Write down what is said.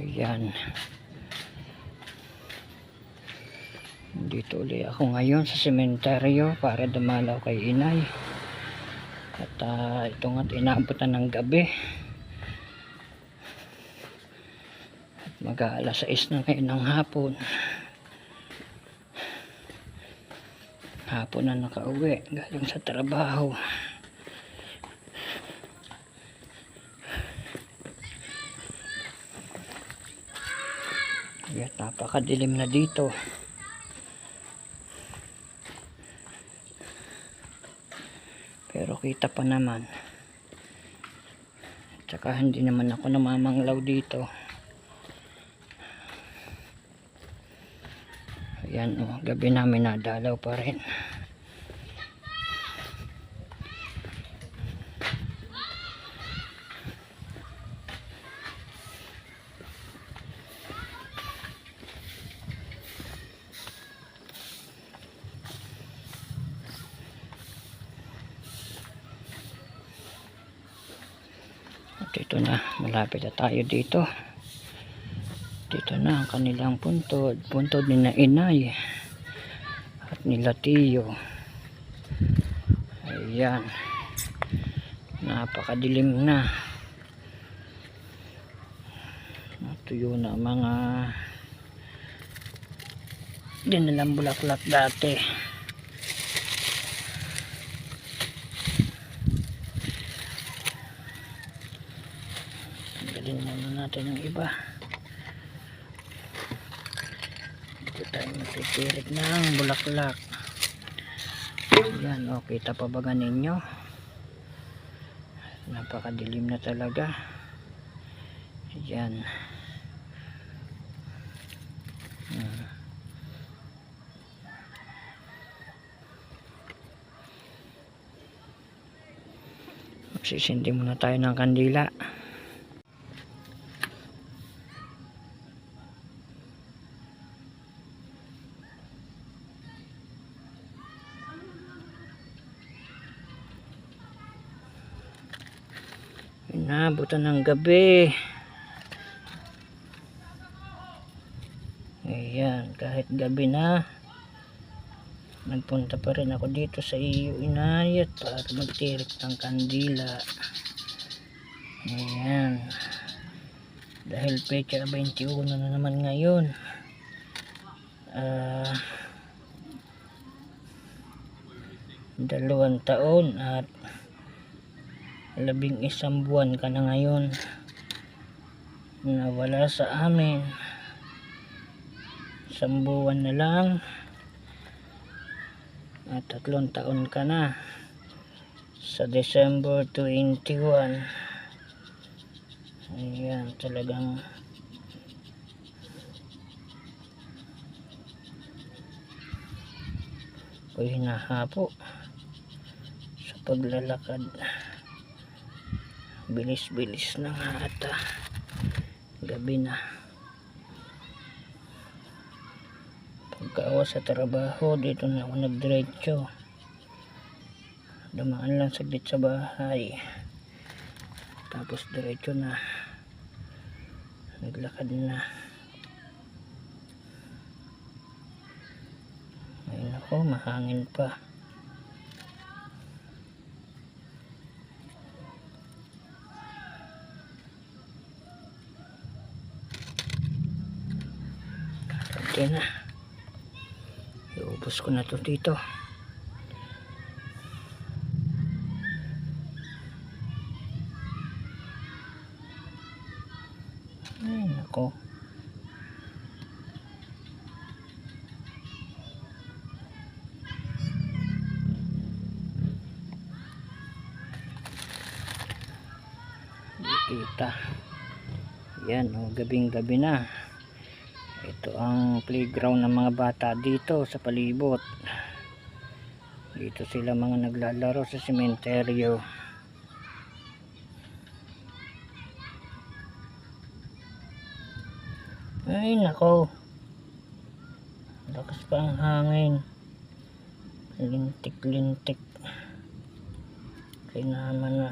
Ayan. Dito ulit ako ngayon sa sementeryo para dumalaw kay inay. At ito nga't inaabutan ng gabi. At mag-aalas 6 na ngayon ng hapon. Hapon na nakauwi galing sa trabaho. Ayan, napakadilim na dito. Pero kita pa naman. Tsaka hindi naman ako namamanglaw dito. Ayan o, gabi namin nadalaw pa rin. At ito na, malapit na tayo dito. Dito na ang kanilang puntod. Puntod ni na inay at nila tiyo. Ayan. Napakadilim na. Natuyo na mga dinalang bulaklak dati. Tanggalin muna natin ang iba. Dito tayo matitirik ng bulaklak. Ayan, o, kita pa ba ninyo? Napakadilim na talaga. Ayan. Magsisindi muna tayo ng kandila. Inabutan ng gabi. Ayan, kahit gabi na, nagpunta pa rin ako dito sa iyo inay at para magtirik ng kandila. Ayan. Dahil pecha 21 na naman ngayon. 2 taon at 11 buwan ka na ngayon nawala sa amin. 1 buwan na lang at 3 taon ka na sa December 21. Ayan, talagang ako'y hinahapo sa paglalakad. Bilis-bilis na nga at gabi na. Pagkaawa sa trabaho, dito na ako nagdiretso. Dumaan lang saglit sa bahay. Tapos diretso na. Naglakad na. Ayun ako, mahangin pa. Okay na. Iubos ko na to dito. Ay nako. Kita. Yan, oh, gabing-gabi na. Ito ang playground ng mga bata dito sa palibot. Dito sila mga naglalaro sa sementeryo. Ay nako. Lakas pa ang hangin. Lintik-lintik. Kaya naman na.